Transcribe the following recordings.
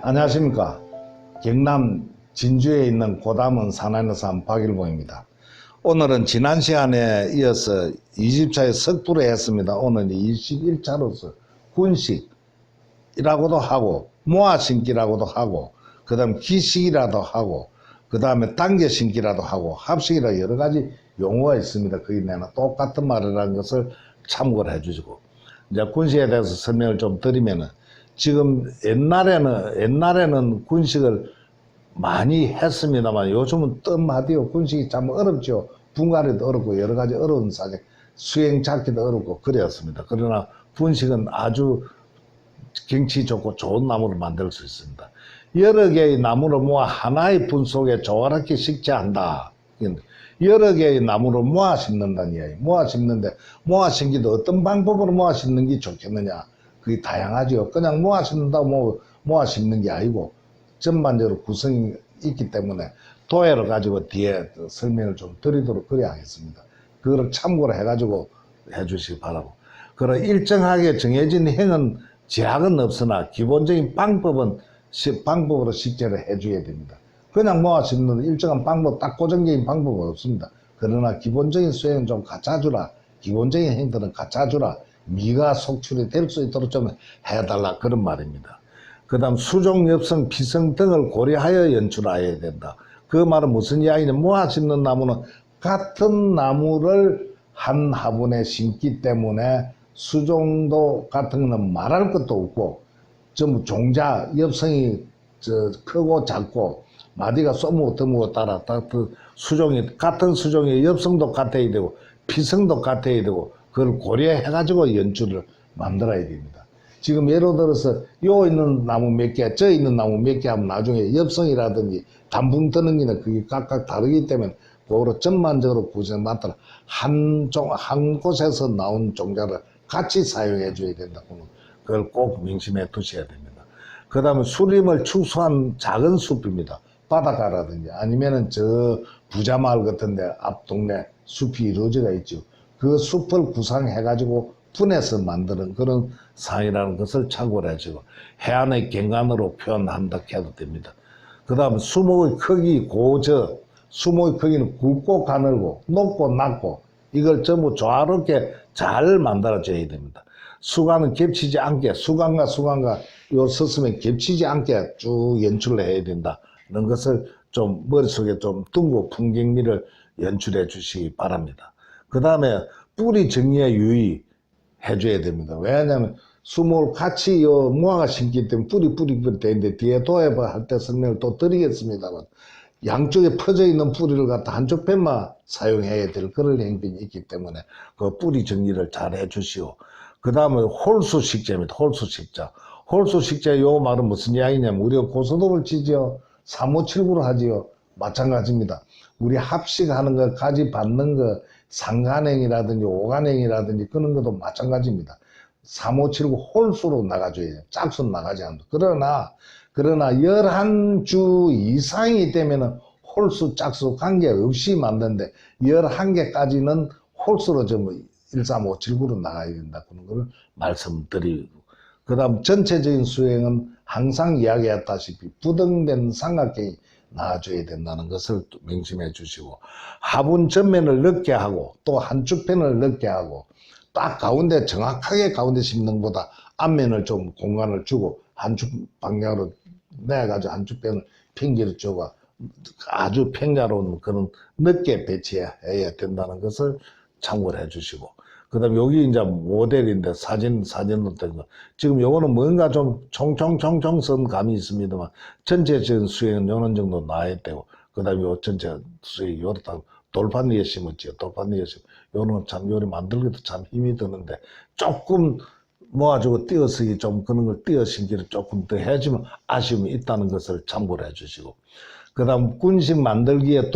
안녕하십니까. 경남 진주에 있는 고담은 산안에산 박일봉입니다. 오늘은 지난 시간에 이어서 20차에 석불을 했습니다. 오늘은 21차로서 군식이라고도 하고 모아심기라고도 하고 그 다음 기식이라도 하고 그 다음에 당겨심기라도 하고 합식이라 여러 가지 용어가 있습니다. 거기 내나 똑같은 말이라는 것을 참고를 해주시고, 이제 군식에 대해서 설명을 좀 드리면은, 지금 옛날에는 군식을 많이 했습니다만 요즘은 뜸하디요. 군식이 참 어렵죠. 분갈이도 어렵고 여러 가지 어려운 사정, 수행 찾기도 어렵고 그랬습니다. 그러나 군식은 아주 경치 좋고 좋은 나무를 만들 수 있습니다. 여러 개의 나무를 모아 하나의 분 속에 조화롭게 식재한다. 여러 개의 나무를 모아 심는다는 이야기. 모아 심는데 모아 심기도 어떤 방법으로 모아 심는 게 좋겠느냐. 그게 다양하죠. 그냥 모아 심는다고 모아 심는 게 아니고 전반적으로 구성이 있기 때문에 도해를 가지고 뒤에 설명을 좀 드리도록 그래야 하겠습니다. 그거를 참고로 해가지고 해주시기 바라고. 그런 일정하게 정해진 행은 제약은 없으나 기본적인 방법으로 식재를 해줘야 됩니다. 그냥 모아 심는 일정한 방법, 딱 고정적인 방법은 없습니다. 그러나 기본적인 수행은 좀 갖춰주라. 기본적인 행들은 갖춰주라. 미가 속출이 될 수 있도록 좀 해달라. 그런 말입니다. 그 다음 수종, 엽성, 피성 등을 고려하여 연출해야 된다. 그 말은 무슨 이야기냐. 모아 심는 나무는 같은 나무를 한 화분에 심기 때문에 수종도 같은 거는 말할 것도 없고 전부 종자, 엽성이 크고 작고 마디가 쏘무고 드무고 따라 수종이 같은 수종의 엽성도 같아야 되고 피성도 같아야 되고 그걸 고려해가지고 연출을 만들어야 됩니다. 지금 예를 들어서 요 있는 나무 몇 개, 저 있는 나무 몇 개 하면 나중에 엽성이라든지 단풍 뜨는 게는 그게 각각 다르기 때문에 그거로 전반적으로 구성 맞더라 한 곳에서 나온 종자를 같이 사용해 줘야 된다고 그걸 꼭 명심해 두셔야 됩니다. 그 다음에 수림을 축소한 작은 숲입니다. 바닷가라든지 아니면은 저 부자마을 같은데 앞 동네 숲이 이루어져 있죠. 그 숲을 구상해 가지고 분해서 만드는 그런 상이라는 것을 참고를 해주고 해안의 경관으로 표현한다 해도 됩니다. 그 다음에 수목의 크기 고저, 수목의 크기는 굵고 가늘고 높고 낮고 이걸 전부 조화롭게 잘 만들어줘야 됩니다. 수간은 겹치지 않게 수간과 요 서슴에 겹치지 않게 쭉 연출을 해야 된다는 것을 좀 머릿속에 좀 두고 풍경미를 연출해 주시기 바랍니다. 그 다음에 뿌리 정리에 유의해 줘야 됩니다. 왜냐하면 수목을 같이 요 모아가 심기 때문에 뿌리 되는데 뒤에 도해봐 할 때 설명을 또 드리겠습니다만 양쪽에 퍼져 있는 뿌리를 갖다 한쪽 편만 사용해야 될 그런 행빈이 있기 때문에 그 뿌리 정리를 잘 해주시오. 그 다음에 홀수식재입니다. 홀수식자. 홀수식재 요 말은 무슨 이야기냐면 우리가 고소돔을 치지요. 3579로 하지요. 마찬가지입니다. 우리 합식하는 거, 가지 받는 거, 상간행이라든지 오간행이라든지 그런 것도 마찬가지입니다. 3579 홀수로 나가줘야 돼요. 짝수 나가지 않고. 그러나 11주 이상이 되면은 홀수, 짝수 관계없이 만드는데 11개까지는 홀수로 전부 13579로 나가야 된다. 그런 걸 말씀드리고. 그 다음 전체적인 수행은 항상 이야기했다시피 부등된 삼각형이 나와줘야 된다는 것을 명심해 주시고 화분 전면을 넓게 하고 또 한쪽 편을 넓게 하고 딱 가운데 정확하게 가운데 심는 것보다 앞면을 좀 공간을 주고 한쪽 방향으로 내가지고 한쪽 편을 평지를 주고 아주 평야로운 그런 넓게 배치해야 된다는 것을 참고를 해 주시고 그 다음에 여기 이제 모델인데 사진으로 된 거. 지금 요거는 뭔가 좀 총총 선 감이 있습니다만 전체적인 수행은 요런 정도 나야 되고 그 다음에 요 전체 수행 요렇다 돌판 위에 심었지요. 돌판 위에 심었지요. 요는 참 요리 만들기도 참 힘이 드는데 조금 모아주고 띄어쓰기 좀 그런 걸 띄어쓰기를 조금 더 해주면 아쉬움이 있다는 것을 참고를 해주시고 그 다음 군식 만들기에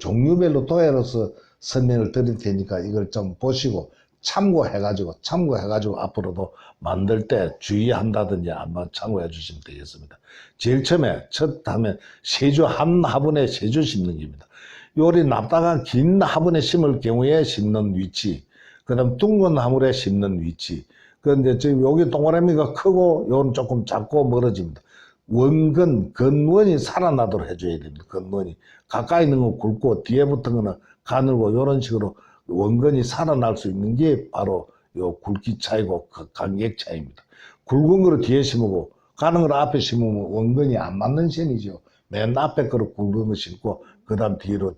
종류별로 도해로서 설명을 드릴 테니까 이걸 좀 보시고 참고해가지고 앞으로도 만들 때 주의한다든지 한번 참고해 주시면 되겠습니다. 제일 처음에 하면 한 화분에 3주 심는 겁니다. 요리 납작한 긴 화분에 심을 경우에 심는 위치, 그 다음 둥근 화분에 심는 위치. 그런데 지금 여기 동그라미가 크고 요는 조금 작고 멀어집니다. 원근, 근원이 살아나도록 해줘야 됩니다. 근원이. 가까이 있는 건 굵고 뒤에 붙은 거는 가늘고 이런 식으로 원근이 살아날 수 있는 게 바로 요 굵기 차이고 간격 차이입니다. 굵은 거를 뒤에 심고 가는 걸 앞에 심으면 원근이 안 맞는 셈이죠. 맨 앞에 거를 굵은 거 심고 그 다음 뒤로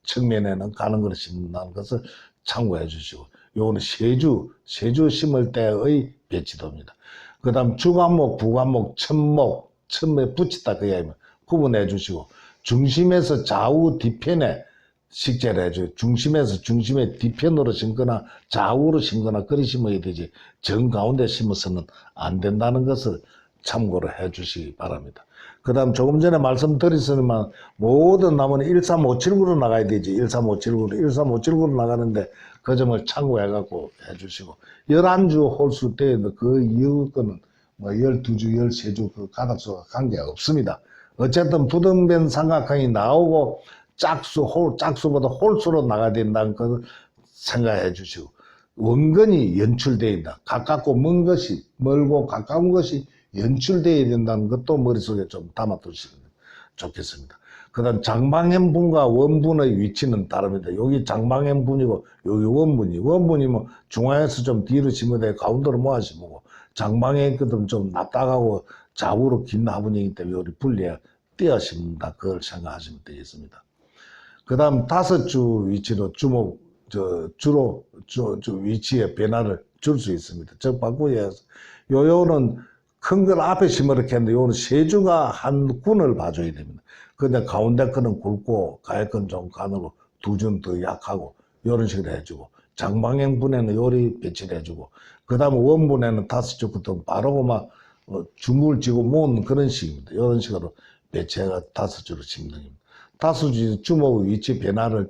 측면에는 가는 거를 심는다는 것을 참고해 주시고 요거는 세주 심을 때의 배치도입니다. 그 다음 주간목, 부간목, 첨에 붙였다 그 이야기입니다. 구분해 주시고 중심에서 좌우 뒤편에 식재를 해줘요. 중심의 뒤편으로 심거나 좌우로 심거나 그리 심어야 되지 정 가운데 심어서는 안 된다는 것을 참고를 해 주시기 바랍니다. 그 다음 조금 전에 말씀드렸지만 모든 나무는 13579로 나가야 되지 13579로 나가는데 그 점을 참고해 갖고 해 주시고 11주 홀수 때에도 그 이후 거는 뭐 12주, 13주 그 가닥수가 관계가 없습니다. 어쨌든 부등변 삼각형이 나오고 짝수보다 홀수로 나가야 된다는 것을 생각해 주시고 원근이 연출되어 있다. 가깝고 먼 것이 멀고 가까운 것이 연출되어야 된다는 것도 머릿속에 좀 담아 두시면 좋겠습니다. 그 다음 장방현분과 원분의 위치는 다릅니다. 여기 장방현분이고 여기 원분이 뭐 중앙에서 좀 뒤로 심어대 가운데로 모아 심고 장방현거든 좀 납작하고 좌우로 긴 화분이기 때문에 여기 분리해 띄어 심는다. 그걸 생각하시면 되겠습니다. 그 다음 5주 위치로 주로 위치의 변화를 줄 수 있습니다. 즉 바꾸에 요요는 큰 걸 앞에 심으려고 했는데 요는 3주가 한 군을 봐줘야 됩니다. 근데 가운데 거는 굵고 가에 건 좀 가늘고 2주는 더 약하고 이런 식으로 해주고 장방형 분에는 요리 배치를 해주고 그 다음에 원분에는 5주 부터 바르고 막 주물 지고 모으는 그런 식입니다. 이런 식으로 배치해가 5주로 심는 겁니다. 5주 주목 위치 변화를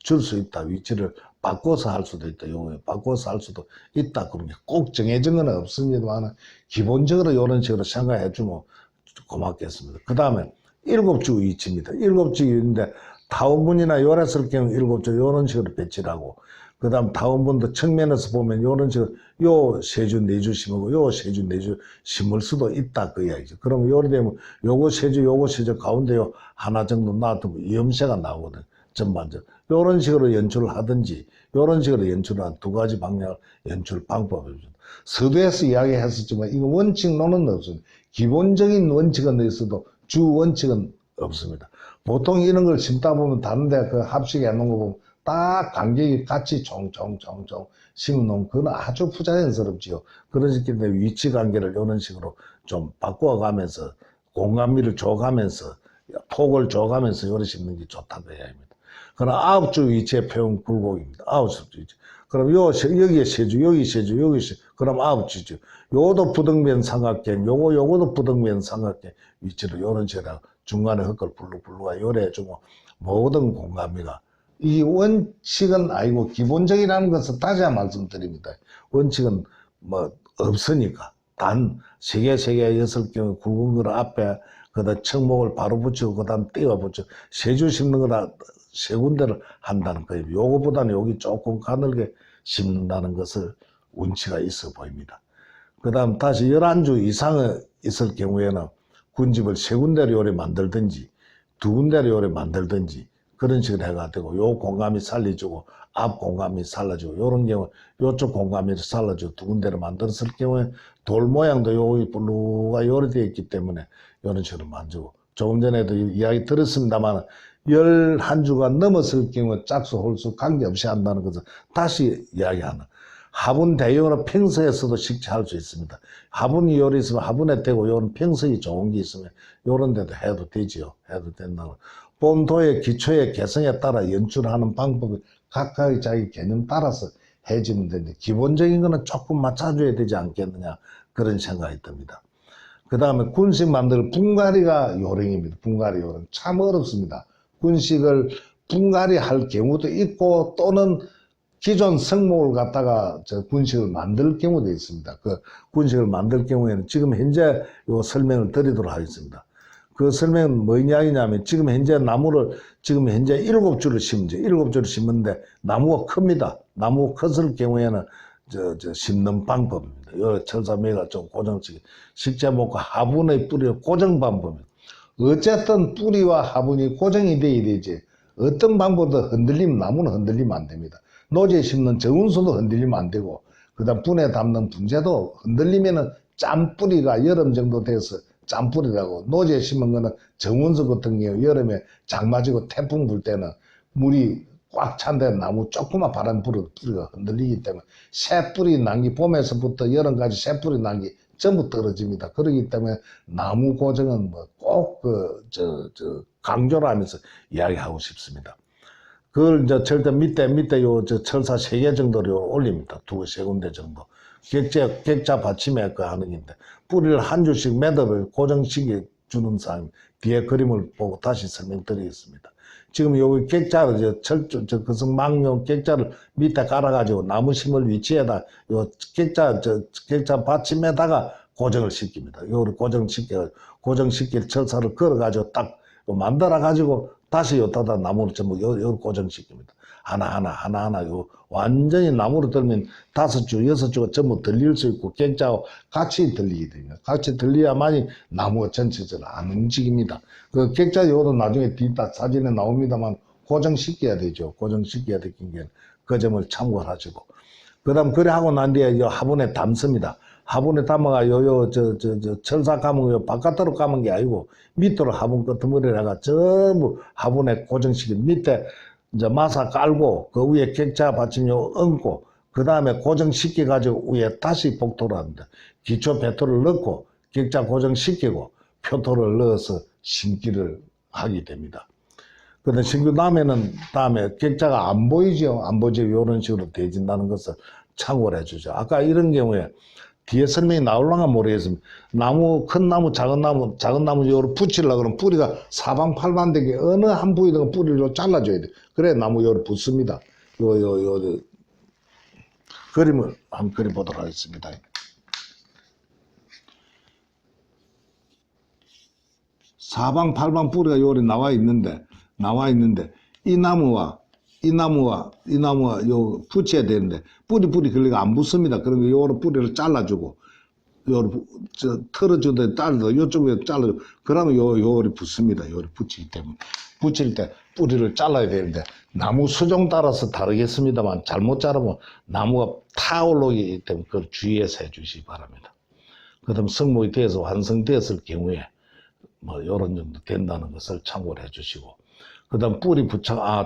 줄 수 있다. 위치를 바꿔서 할 수도 있다. 요거에 바꿔서 할 수도 있다. 그런 게 꼭 정해진 건 없습니다만 기본적으로 이런 식으로 생각해 주면 고맙겠습니다. 그 다음에 7주 위치입니다. 7주 위치인데 타원분이나 요래설 경우 7주 이런 식으로 배치를 하고 그 다음 타원분도 측면에서 보면 이런 식으로 요 3주 4주 심고 요 3주 4주 심을 수도 있다 그 이야기죠. 그러면 요리 되면 요거 3주 가운데 요 하나 정도 놔두면 염세가 나오거든. 전반적 요런 식으로 연출을 하든지 요런 식으로 연출을 한 2가지 방향 연출 방법입니다. 서두에서 이야기했었지만 이거 원칙론은 없습니다. 기본적인 원칙은 있어도 주 원칙은 없습니다. 보통 이런 걸 심다 보면 다른데 그 합식해 놓은 거 보면 딱 간격이 같이 총총 심어놓으면 그건 아주 부자연스럽지요. 그러기 때문에 위치 관계를 이런 식으로 좀 바꿔가면서 공간미를 줘가면서 폭을 줘가면서 요리 심는 게 좋다고 해야 합니다. 그러나 9주 위치의 표현 굴곡입니다. 9주 위치. 그럼 여기에 3주, 여기 3주, 여기 3주. 그럼 9주죠. 요것도 부등변 삼각형, 요것도 부등변 삼각형 위치로 요런 식으로 중간에 흙을 블루가 요래해주고 모든 공간미가 이 원칙은 아니고 기본적이라는 것은 다시 한번 말씀드립니다. 원칙은 뭐 없으니까 단 3개, 6개 굵은 걸 앞에 그다음 청목을 바로 붙이고 그다음 띄워 붙이고 3주 심는 거다 3군데를 한다는 거예요. 요거보다는 여기 조금 가늘게 심는다는 것을 운치가 있어 보입니다. 그 다음 다시 11주 이상을 있을 경우에는 군집을 3군데로 요래 만들든지 2군데로 요래 만들든지 그런 식으로 해가 되고 요 공간이 살려주고 앞 공간이 살려주고 요런 경우 요쪽 공간을 살려주고 2군데로 만들었을 경우에 돌 모양도 여기 블루가 요래 되어 있기 때문에 요런 식으로 만들고 조금 전에도 이야기 들었습니다만 11주가 넘었을 경우 짝수 홀수 관계없이 한다는 것을 다시 이야기하는 화분 대용으로 평소에서도 식재할 수 있습니다. 화분이 요리 있으면 화분에 대고 요런 평소에 좋은 게 있으면 요런 데도 해도 되지요. 해도 된다고. 본토의 기초의 개성에 따라 연출하는 방법이 각각의 자기 개념 따라서 해지면 되는데 기본적인 거는 조금 맞춰줘야 되지 않겠느냐 그런 생각이 듭니다. 그 다음에 군식 만들 분갈이가 요령입니다. 분갈이 요령 참 어렵습니다. 군식을 분갈이 할 경우도 있고 또는 기존 성목을 갖다가 군식을 만들 경우도 있습니다. 그 군식을 만들 경우에는 지금 현재 요 설명을 드리도록 하겠습니다. 그 설명은 뭐 이야기냐면 지금 현재 나무를 지금 현재 7주를 심죠. 7주를 심는데 나무가 큽니다. 나무가 컸을 경우에는 심는 방법입니다. 요 철사매가 좀 고정시키, 실제 목과 화분의 뿌리를 고정 방법입니다. 어쨌든 뿌리와 화분이 고정이 돼야 되지. 어떤 방법도 흔들리면, 나무는 흔들리면 안 됩니다. 노지에 심는 정운수도 흔들리면 안 되고, 그 다음 분에 담는 분재도 흔들리면은 짠뿌리가 여름 정도 돼서 짠뿌리라고. 노지에 심은 거는 정운수 같은 경우 여름에 장 맞이고 태풍 불 때는 물이 꽉 찬데 나무 조그만 바람 불어도 뿌리가 흔들리기 때문에 새 뿌리 난기, 봄에서부터 여름까지 새 뿌리 난기 전부 떨어집니다. 그렇기 때문에 나무 고정은 뭐 꼭 강조를 하면서 이야기하고 싶습니다. 그걸 이제 절대 밑에 철사 3개 정도를 올립니다. 2-3군데 정도. 객자 받침에 하는 건데, 뿌리를 한 줄씩 매듭을 고정시켜 주는 사람, 뒤에 그림을 보고 다시 설명드리겠습니다. 지금 여기 객자를, 거성망용 객자를 밑에 깔아가지고 나무 심을 위치에다 요 객자 받침에다가 고정을 시킵니다. 요를 고정시킬 철사를 걸어가지고 딱 만들어가지고 다시 여기다 나무를 전부 요 고정시킵니다. 하나하나 요 완전히 나무로 들면 5주, 6주가 전부 들릴 수 있고 객자하고 같이 들리게 됩니다. 같이 들려야만이 나무가 전체적으로 안 움직입니다. 그 객자 요도 나중에 뒤따 사진에 나옵니다만 고정시켜야 되죠. 고정시켜야 되긴 게 그 점을 참고를 하시고. 그 다음 그래 하고 난 뒤에 요 화분에 담습니다. 화분에 담아가 철사 감은 요 바깥으로 감은 게 아니고 밑으로 화분 끄트머리다가 전부 화분에 고정시키 밑에 이제 마사 깔고 그 위에 객자 받침요 얹고 그 다음에 고정시켜 가지고 위에 다시 복토를 합니다. 기초 배토를 넣고 객자 고정시키고 표토를 넣어서 심기를 하게 됩니다. 그런데 심기 다음에 객자가 안 보이죠. 안 보이죠. 이런 식으로 되어진다는 것을 참고를 해주죠. 아까 이런 경우에 뒤에 설명이 나올랑가 모르겠습니다. 큰 나무, 작은 나무, 요를 붙이려고 그러면 뿌리가 사방팔방되게 어느 한 부위든 뿌리를 잘라줘야 돼. 그래, 나무 요를 붙습니다. 그림을 한번 그려보도록 하겠습니다. 사방팔방 뿌리가 요리 나와 있는데, 이 나무와 요 붙여야 되는데 뿌리 걸리가 안 붙습니다. 그러면 요로 뿌리를 잘라주고 요를 털어주되 잘라서 요쪽에 잘라주고 그러면 요리 붙습니다. 요리 붙이기 때문에 붙일 때 뿌리를 잘라야 되는데 나무 수종 따라서 다르겠습니다만 잘못 자르면 나무가 타올르기 때문에 그걸 주의해서 해주시기 바랍니다. 그 다음 성목이 되어서 완성되었을 경우에 뭐 요런 정도 된다는 것을 참고를 해주시고 그 다음 뿌리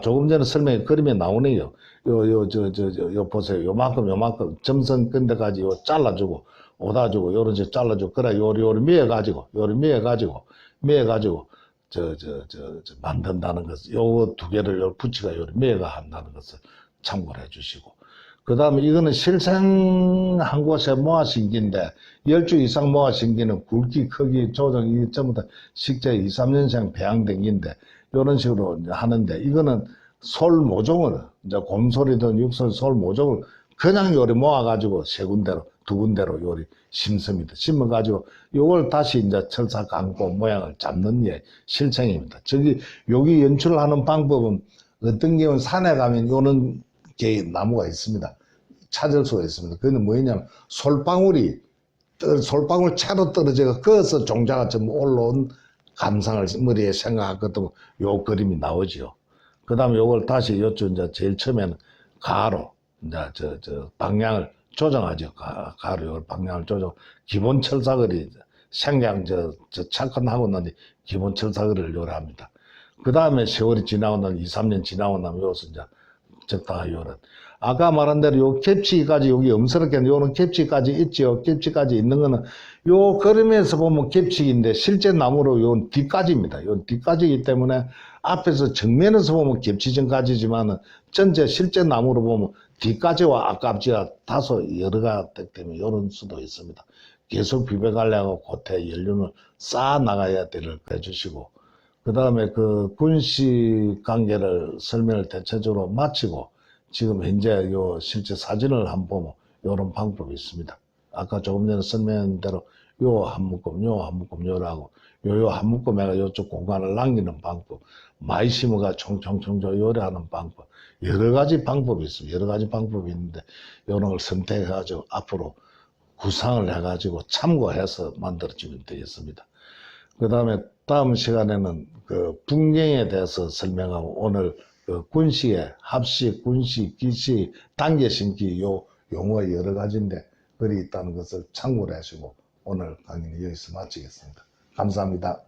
조금 전에 설명에 그림에 나오네요. 요 보세요. 요만큼 점선 끝에까지 잘라주고, 오다주고, 요런 식으로 잘라주고, 그래, 요리 미어가지고, 만든다는 것을, 요 2개를 붙이가 요리 미어가 한다는 것을 참고를 해 주시고. 그 다음에 이거는 실생 한 곳에 모아신기인데, 10주 이상 모아신기는 굵기, 크기, 조정, 이게 전부 다 식재 2-3년생 배양된 기인데, 이런 식으로 이제 하는데, 이거는 솔 모종을, 이제 곰솔이든 육솔 솔 모종을 그냥 요리 모아가지고 2군데로 요리 심습니다. 심어가지고, 요걸 다시 이제 철사 감고 모양을 잡는 게 실생입니다. 여기 연출하는 방법은 어떤 경우는 산에 가면 요런 게 나무가 있습니다. 찾을 수가 있습니다. 그건 뭐냐면 솔방울 채로 떨어져서 거기서 종자가 전부 올라온 감상을 머리에 생각하거든 요 그림이 나오죠. 그 다음에 요걸 다시 요쪽 이제 제일 처음에는 가로 이제 방향을 조정하죠. 가로 요 방향을 조정. 기본 철사거리 생량 착근하고 난 뒤 기본 철사거리를 요리합니다. 그 다음에 세월이 지나고 난 2-3년 지나고 나면 요서 이제 적당한 요런. 아까 말한 대로 요 캡치까지 여기 엄스럽게 요런 캡치까지 있죠. 캡치까지 있는 거는 요 그림에서 보면 캡치인데 실제 나무로 요 뒤까지입니다. 요 뒤까지이기 때문에 앞에서 정면에서 보면 캡치전까지지만은 전체 실제 나무로 보면 뒤까지와 앞까지가 다소 여러가 되기 때문에 요런 수도 있습니다. 계속 비벼가려고 겉에 연륜을 쌓아 나가야 되를 해주시고 그 다음에 그 군시 관계를 설명을 대체적으로 마치고 지금 현재 요 실제 사진을 한번 보면 요런 방법이 있습니다. 아까 조금 전에 설명한 대로 요 한 묶음, 요 한 묶음, 요라고, 요 한 묶음에가 요쪽 공간을 남기는 방법, 많이 심어가 총총총 요리하는 방법, 여러 가지 방법이 있어요. 여러 가지 방법이 있는데, 요런 걸 선택해가지고 앞으로 구상을 해가지고 참고해서 만들어지면 되겠습니다. 그 다음에 다음 시간에는 그 분경에 대해서 설명하고, 오늘 그 군시의 합식, 군시, 기시, 단계 심기 요 용어 여러 가지인데 글이 있다는 것을 참고를 하시고 오늘 강의는 여기서 마치겠습니다. 감사합니다.